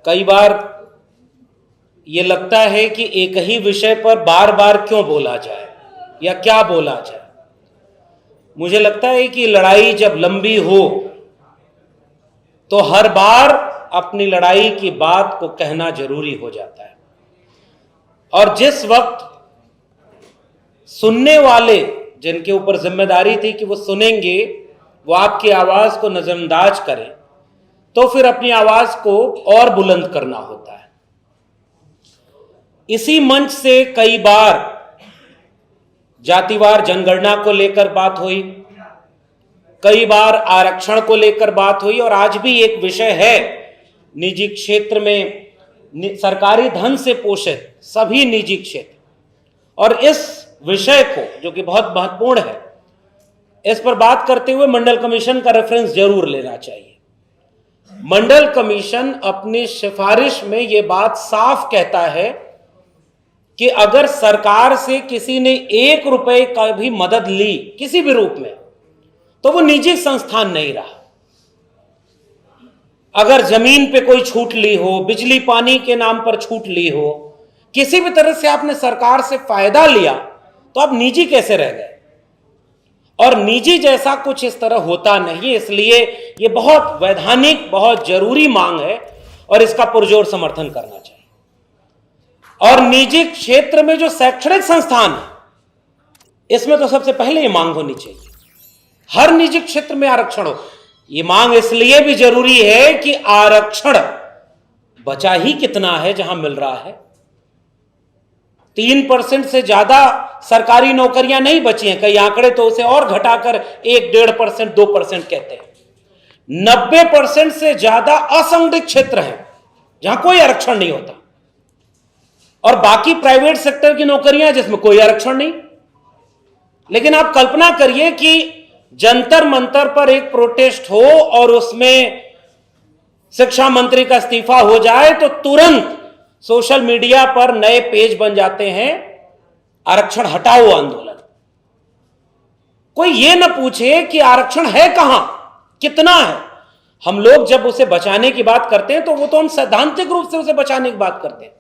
कई बार ये लगता है कि एक ही विषय पर बार बार क्यों बोला जाए या क्या बोला जाए। मुझे लगता है कि लड़ाई जब लंबी हो तो हर बार अपनी लड़ाई की बात को कहना जरूरी हो जाता है, और जिस वक्त सुनने वाले जिनके ऊपर जिम्मेदारी थी कि वो सुनेंगे, वो आपकी आवाज को नजरअंदाज करें, तो फिर अपनी आवाज को और बुलंद करना होता है। इसी मंच से कई बार जातिवार जनगणना को लेकर बात हुई, कई बार आरक्षण को लेकर बात हुई, और आज भी एक विषय है निजी क्षेत्र में सरकारी धन से पोषित सभी निजी क्षेत्र, और इस विषय को जो कि बहुत महत्वपूर्ण है, इस पर बात करते हुए मंडल कमीशन का रेफरेंस जरूर लेना चाहिए। मंडल कमीशन अपनी सिफारिश में यह बात साफ कहता है कि अगर सरकार से किसी ने 1 रुपए का भी मदद ली किसी भी रूप में, तो वो निजी संस्थान नहीं रहा। अगर जमीन पे कोई छूट ली हो, बिजली पानी के नाम पर छूट ली हो, किसी भी तरह से आपने सरकार से फायदा लिया, तो आप निजी कैसे रह गए? और निजी जैसा कुछ इस तरह होता नहीं। इसलिए यह बहुत वैधानिक, बहुत जरूरी मांग है और इसका पुरजोर समर्थन करना चाहिए। और निजी क्षेत्र में जो शैक्षणिक संस्थान है, इसमें तो सबसे पहले ये मांग होनी चाहिए, हर निजी क्षेत्र में आरक्षण हो। ये मांग इसलिए भी जरूरी है कि आरक्षण बचा ही कितना है जहां मिल रहा है। 3% से ज्यादा सरकारी नौकरियां नहीं बची हैं, कई आंकड़े तो उसे और घटाकर 1-1.5%, 2% कहते हैं। 90% से ज्यादा असंगठित क्षेत्र हैं जहां कोई आरक्षण नहीं होता, और बाकी प्राइवेट सेक्टर की नौकरियां जिसमें कोई आरक्षण नहीं। लेकिन आप कल्पना करिए कि जंतर मंतर पर एक प्रोटेस्ट हो और उसमें शिक्षा मंत्री का इस्तीफा हो जाए, तो तुरंत सोशल मीडिया पर नए पेज बन जाते हैं, आरक्षण हटाओ आंदोलन। कोई ये ना पूछे कि आरक्षण है कहां, कितना है। हम लोग जब उसे बचाने की बात करते हैं, तो वो तो हम सैद्धांतिक रूप से उसे बचाने की बात करते हैं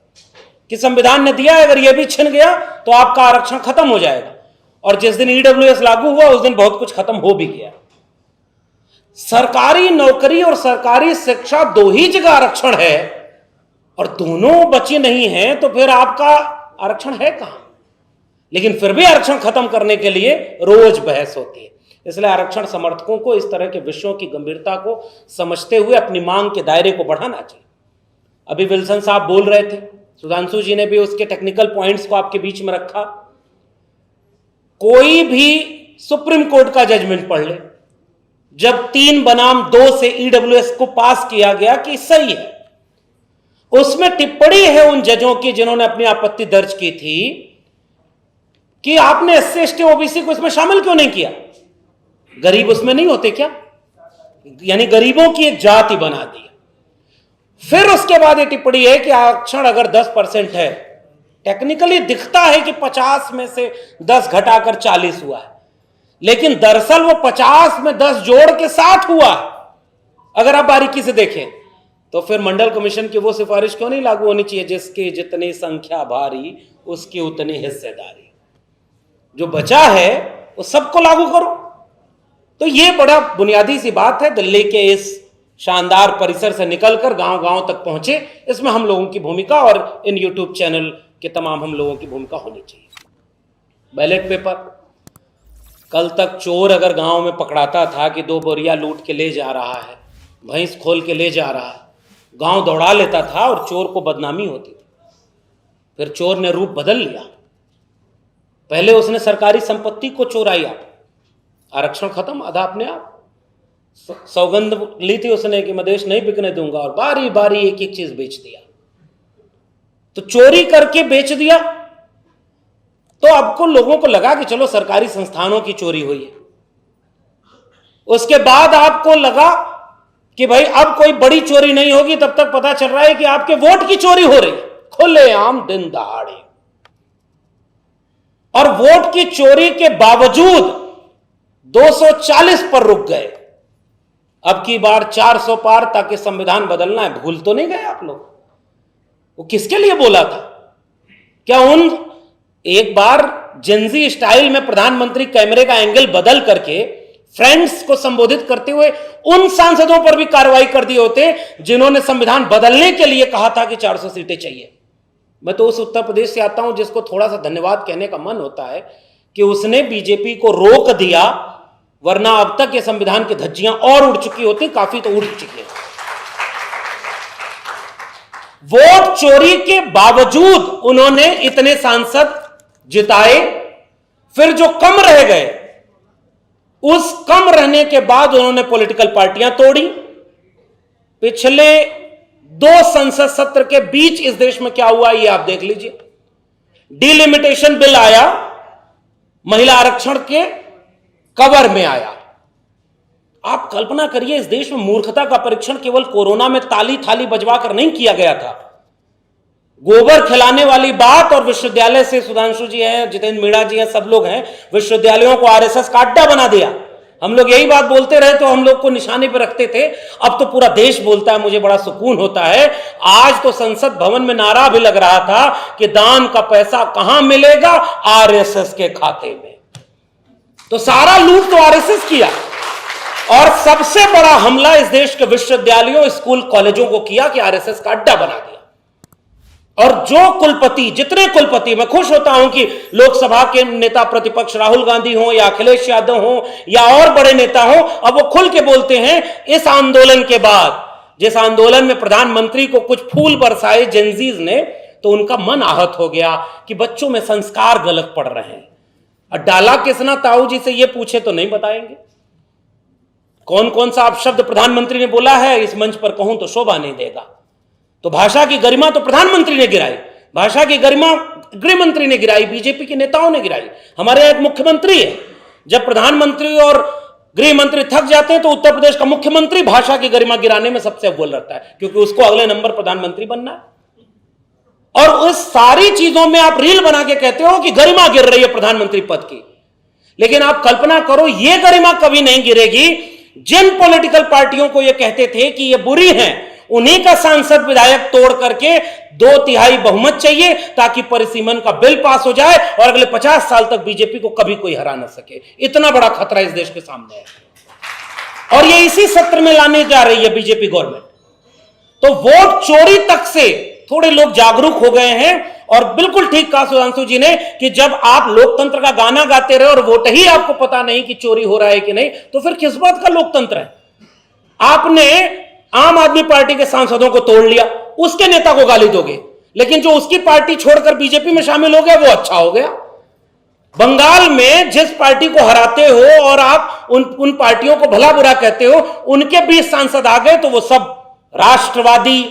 कि संविधान ने दिया है, अगर यह भी छिन गया तो आपका आरक्षण खत्म हो जाएगा। और जिस दिन ईडब्ल्यूएस लागू हुआ उस दिन बहुत कुछ खत्म हो भी गया। सरकारी नौकरी और सरकारी शिक्षा दो ही जगह आरक्षण है, और दोनों बची नहीं है, तो फिर आपका आरक्षण है कहां? लेकिन फिर भी आरक्षण खत्म करने के लिए रोज बहस होती है। इसलिए आरक्षण समर्थकों को इस तरह के विषयों की गंभीरता को समझते हुए अपनी मांग के दायरे को बढ़ाना चाहिए। अभी विल्सन साहब बोल रहे थे, सुधांशु जी ने भी उसके टेक्निकल पॉइंट्स को आपके बीच में रखा। कोई भी सुप्रीम कोर्ट का जजमेंट पढ़ ले, जब 3 बनाम 2 से ईडब्ल्यूएस को पास किया गया कि सही है, उसमें टिप्पणी है उन जजों की जिन्होंने अपनी आपत्ति दर्ज की थी कि आपने एससी एसटी ओबीसी को इसमें शामिल क्यों नहीं किया? गरीब उसमें नहीं होते क्या? यानी गरीबों की एक जाति बना दी। फिर उसके बाद ये टिप्पणी है कि आरक्षण अगर 10% है, टेक्निकली दिखता है कि 50 में से 10 घटाकर 40 हुआ है, लेकिन दरअसल वो 50 में 10 जोड़ के 60 हुआ है। अगर आप बारीकी से देखें तो फिर मंडल कमीशन की वो सिफारिश क्यों नहीं लागू होनी चाहिए, जिसकी जितनी संख्या भारी उसकी उतनी हिस्सेदारी। जो बचा है वो सबको लागू करो। तो ये बड़ा बुनियादी सी बात है। दिल्ली के इस शानदार परिसर से निकलकर गांव गांव तक पहुंचे, इसमें हम लोगों की भूमिका और इन यूट्यूब चैनल के तमाम हम लोगों की भूमिका होनी चाहिए। बैलेट पेपर, कल तक चोर अगर गांव में पकड़ाता था कि 2 बोरिया लूट के ले जा रहा है, भैंस खोल के ले जा रहा है, गांव दौड़ा लेता था और चोर को बदनामी होती थी। फिर चोर ने रूप बदल लिया। पहले उसने सरकारी संपत्ति को चोराया, आरक्षण खत्म, आधा अपने आप। सौगंध ली थी उसने कि मैं देश नहीं बिकने दूंगा, और बारी बारी एक एक चीज बेच दिया। तो चोरी करके बेच दिया, तो आपको लोगों को लगा कि चलो सरकारी संस्थानों की चोरी हुई है। उसके बाद आपको लगा कि भाई अब कोई बड़ी चोरी नहीं होगी, तब तक पता चल रहा है कि आपके वोट की चोरी हो रही है, खुलेआम दिन दहाड़े। और वोट की चोरी के बावजूद 240 पर रुक गए। अब की बार 400 पार, ताकि संविधान बदलना है। भूल तो नहीं गए आप लोग? वो किसके लिए बोला था? क्या उन एक बार जेंजी स्टाइल में प्रधानमंत्री कैमरे का एंगल बदल करके फ्रेंड्स को संबोधित करते हुए उन सांसदों पर भी कार्रवाई कर दिए होते जिन्होंने संविधान बदलने के लिए कहा था कि 400 सीटें चाहिए। मैं तो उस उत्तर प्रदेश से आता हूं जिसको थोड़ा सा धन्यवाद कहने का मन होता है कि उसने बीजेपी को रोक दिया, वरना अब तक ये संविधान की धज्जियां और उड़ चुकी होती, काफी तो उड़ चुकी है। वोट चोरी के बावजूद उन्होंने इतने सांसद जिताए, फिर जो कम रह गए उस कम रहने के बाद उन्होंने पॉलिटिकल पार्टियां तोड़ी। पिछले 2 संसद सत्र के बीच इस देश में क्या हुआ ये आप देख लीजिए। डिलिमिटेशन बिल आया, महिला आरक्षण के कवर में आया। आप कल्पना करिए, इस देश में मूर्खता का परीक्षण केवल कोरोना में ताली थाली बजवा कर नहीं किया गया था। गोबर खिलाने वाली बात, और विश्वविद्यालय से सुधांशु जी हैं, जितेंद्र मीणा जी हैं, सब लोग हैं, विश्वविद्यालयों को आरएसएस का अड्डा बना दिया। हम लोग यही बात बोलते रहे तो हम लोग को निशाने पर रखते थे, अब तो पूरा देश बोलता है। मुझे बड़ा सुकून होता है। आज तो संसद भवन में नारा भी लग रहा था कि दान का पैसा कहां मिलेगा? आरएसएस के खाते में। तो सारा लूट तो आरएसएस किया, और सबसे बड़ा हमला इस देश के विश्वविद्यालयों, स्कूल, कॉलेजों को किया कि आरएसएस का अड्डा बना दिया। और जो कुलपति, जितने कुलपति, मैं खुश होता हूं कि लोकसभा के नेता प्रतिपक्ष राहुल गांधी हो या अखिलेश यादव हो या और बड़े नेता हो, अब वो खुल के बोलते हैं इस आंदोलन के बाद, जिस आंदोलन में प्रधानमंत्री को कुछ फूल बरसाए जेंजीज ने, तो उनका मन आहत हो गया कि बच्चों में संस्कार गलत पड़ रहे हैं। और डाला किसना ताऊ जी से ये पूछे तो नहीं बताएंगे। कौन कौन सा अपशब्द प्रधानमंत्री ने बोला है इस मंच पर कहूं तो शोभा नहीं देगा। तो भाषा की गरिमा तो प्रधानमंत्री ने गिराई, भाषा की गरिमा गृह मंत्री ने गिराई, बीजेपी के नेताओं ने गिराई। हमारे यहां एक मुख्यमंत्री है, जब प्रधानमंत्री और गृह मंत्री थक जाते हैं तो उत्तर प्रदेश का मुख्यमंत्री भाषा की गरिमा गिराने में सबसे अव्वल रहता है, क्योंकि उसको अगले नंबर प्रधानमंत्री बनना है। और उस सारी चीजों में आप रील बना के कहते हो कि गरिमा गिर रही है प्रधानमंत्री पद की, लेकिन आप कल्पना करो यह गरिमा कभी नहीं गिरेगी जिन पॉलिटिकल पार्टियों को यह कहते थे कि यह बुरी हैं, उन्हीं का सांसद विधायक तोड़ करके 2/3 बहुमत चाहिए ताकि परिसीमन का बिल पास हो जाए और अगले 50 साल तक बीजेपी को कभी कोई हरा ना सके। इतना बड़ा खतरा इस देश के सामने है, और ये इसी सत्र में लाने जा रही है बीजेपी गवर्नमेंट। तो वोट चोरी तक से थोड़े लोग जागरूक हो गए हैं, और बिल्कुल ठीक कहा सुधांशु जी ने कि जब आप लोकतंत्र का गाना गाते रहे और वोट ही आपको पता नहीं कि चोरी हो रहा है कि नहीं, तो फिर किस बात का लोकतंत्र है? आपने आम आदमी पार्टी के सांसदों को तोड़ लिया, उसके नेता को गाली दोगे, लेकिन जो उसकी पार्टी छोड़कर बीजेपी में शामिल हो गया वो अच्छा हो गया। बंगाल में जिस पार्टी को हराते हो और आप उन पार्टियों को भला बुरा कहते हो, उनके 20 सांसद आ गए तो वो सब राष्ट्रवादी,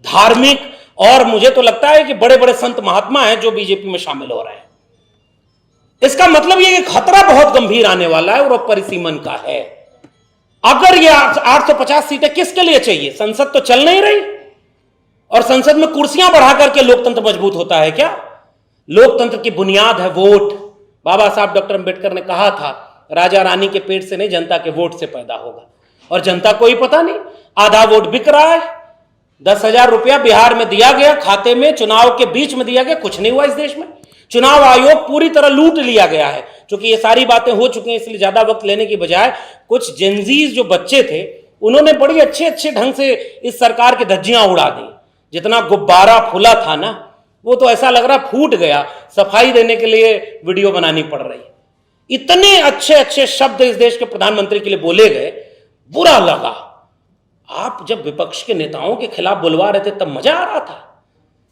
धार्मिक, और मुझे तो लगता है कि बड़े बड़े संत महात्मा हैं जो बीजेपी में शामिल हो रहे हैं। इसका मतलब यह कि खतरा बहुत गंभीर आने वाला है, और परिसीमन का है। अगर ये 850 सीटें किसके लिए चाहिए? संसद तो चल नहीं रही, और संसद में कुर्सियां बढ़ा करके लोकतंत्र मजबूत होता है क्या? लोकतंत्र की बुनियाद है वोट। बाबा साहब डॉक्टर अंबेडकर ने कहा था, राजा रानी के पेट से नहीं, जनता के वोट से पैदा होगा। और जनता को ही पता नहीं, आधा वोट बिक रहा है। 10,000 रुपया बिहार में दिया गया खाते में, चुनाव के बीच में दिया गया, कुछ नहीं हुआ इस देश में। चुनाव आयोग पूरी तरह लूट लिया गया है। क्योंकि ये सारी बातें हो चुकी हैं, इसलिए ज्यादा वक्त लेने की बजाय कुछ जेंजीज जो बच्चे थे उन्होंने बड़ी अच्छे ढंग से इस सरकार की धज्जियां उड़ा दी। जितना गुब्बारा फूला था ना, वो तो ऐसा लग रहा फूट गया। सफाई देने के लिए वीडियो बनानी पड़ रही है। इतने अच्छे शब्द इस देश के प्रधानमंत्री के लिए बोले गए, बुरा लगा। आप जब विपक्ष के नेताओं के खिलाफ बुलवा रहे थे तब मजा आ रहा था।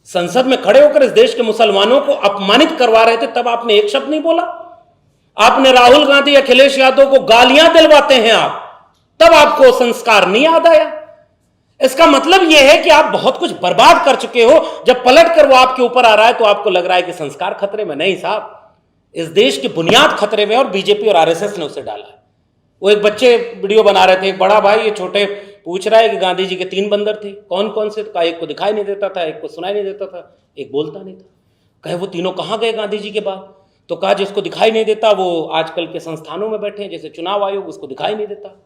संसद में खड़े होकर इस देश के मुसलमानों को अपमानित करवा रहे थे तब आपने एक शब्द नहीं बोला। आपने राहुल गांधी, अखिलेश यादव को गालियां दिलवाते हैं आप, तब आपको संस्कार नहीं याद आया। इसका मतलब यह है कि आप बहुत कुछ बर्बाद कर चुके हो। जब पलट कर वो आपके ऊपर आ रहा है तो आपको लग रहा है कि संस्कार खतरे में। नहीं साहब, इस देश की बुनियाद खतरे में, और बीजेपी और आरएसएस ने उसे डाला है। वो एक बच्चे वीडियो बना रहे थे, एक बड़ा भाई, ये छोटे, पूछ रहा है कि गांधी जी के 3 बंदर थे, कौन कौन से? कहा एक को दिखाई नहीं देता था, एक को सुनाई नहीं देता था, एक बोलता नहीं था। कहे वो तीनों कहाँ गए गांधी जी के बाद? तो कहा जिसको दिखाई नहीं देता वो आजकल के संस्थानों में बैठे हैं, जैसे चुनाव आयोग, उसको दिखाई नहीं देता,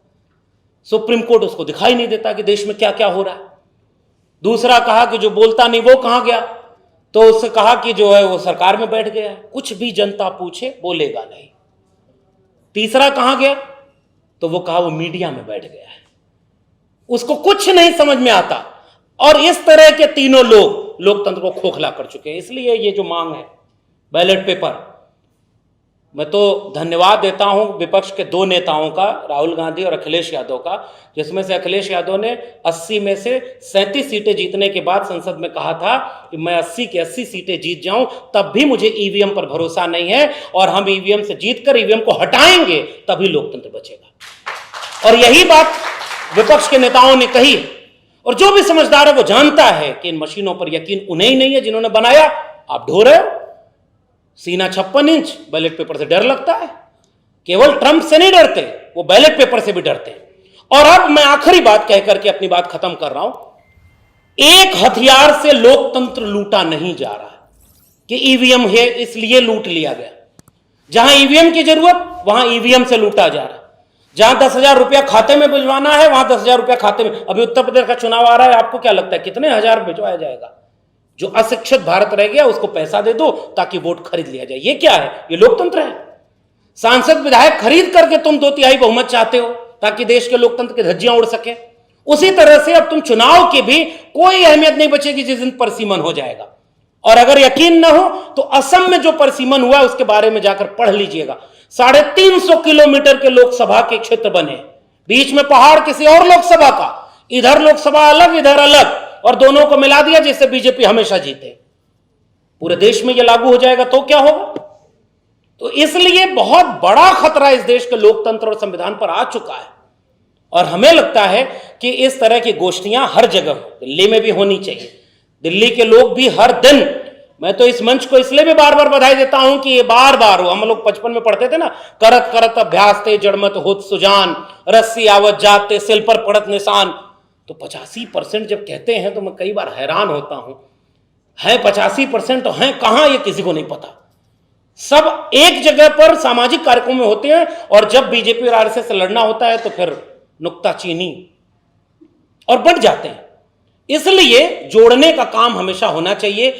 सुप्रीम कोर्ट उसको दिखाई नहीं देता कि देश में क्या क्या हो रहा है। दूसरा कहा कि जो बोलता नहीं वो कहां गया, तो उससे कहा कि जो है वो सरकार में बैठ गया है, कुछ भी जनता पूछे बोलेगा नहीं। तीसरा कहां गया, तो वो कहा वो मीडिया में बैठ गया है, उसको कुछ नहीं समझ में आता। और इस तरह के तीनों लोग लोकतंत्र को खोखला कर चुके हैं। इसलिए ये जो मांग है बैलेट पेपर, मैं तो धन्यवाद देता हूं विपक्ष के दो नेताओं का, राहुल गांधी और अखिलेश यादव का, जिसमें से अखिलेश यादव ने 80 में से 37 सीटें जीतने के बाद संसद में कहा था कि मैं 80 की 80 सीटें जीत जाऊं तब भी मुझे ईवीएम पर भरोसा नहीं है, और हम ईवीएम से जीतकर ईवीएम को हटाएंगे तभी लोकतंत्र बचेगा। और यही बात विपक्ष के नेताओं ने कही। और जो भी समझदार है वो जानता है कि इन मशीनों पर यकीन उन्हें ही नहीं है जिन्होंने बनाया। आप ढो रहे हो, सीना 56 इंच, बैलेट पेपर से डर लगता है। केवल ट्रंप से नहीं डरते, वो बैलेट पेपर से भी डरते हैं। और अब मैं आखिरी बात कहकर के अपनी बात खत्म कर रहा हूं। एक हथियार से लोकतंत्र लूटा नहीं जा रहा है कि ईवीएम है इसलिए लूट लिया गया। जहां ईवीएम की जरूरत वहां ईवीएम से लूटा जा रहा है। जहां 10,000 रुपया खाते में भिजवाना है वहां 10,000 रुपया खाते में। अभी उत्तर प्रदेश का चुनाव आ रहा है, आपको क्या लगता है कितने हजार भिजवाया जाएगा? जो अशिक्षित भारत रह गया उसको पैसा दे दो ताकि वोट खरीद लिया जाए। ये क्या है? ये लोकतंत्र है। सांसद विधायक खरीद करके तुम 2/3 बहुमत चाहते हो ताकि देश के लोकतंत्र की धज्जियां उड़ सके। उसी तरह से अब तुम चुनाव की भी कोई अहमियत नहीं बचेगी जिस दिन परसीमन हो जाएगा। और अगर यकीन ना हो तो असम में जो परसीमन हुआ उसके बारे में जाकर पढ़ लीजिएगा। 350 किलोमीटर के लोकसभा के क्षेत्र बने, बीच में पहाड़ किसी और लोकसभा का, इधर लोकसभा अलग इधर अलग, और दोनों को मिला दिया जिससे बीजेपी हमेशा जीते। पूरे देश में यह लागू हो जाएगा तो क्या होगा? तो इसलिए बहुत बड़ा खतरा इस देश के लोकतंत्र और संविधान पर आ चुका है। और हमें लगता है कि इस तरह की गोष्ठियां हर जगह, दिल्ली में भी होनी चाहिए। दिल्ली के लोग भी हर दिन, मैं तो इस मंच को इसलिए भी बार बार बधाई देता हूं कि ये बार बार हो। हम लोग बचपन में पढ़ते थे ना, करत करत अभ्यास थे जड़मत होत सुजान, रस्सी आवत जाते सिल पर पड़त निशान। तो 85% जब कहते हैं तो मैं कई बार हैरान होता हूं, है 85% तो हैं कहां, ये किसी को नहीं पता। सब एक जगह पर सामाजिक कार्यक्रम में होते हैं, और जब बीजेपी और आरएसएस से लड़ना होता है तो फिर नुक्ताचीनी और बढ़ जाते हैं। इसलिए जोड़ने का काम हमेशा होना चाहिए।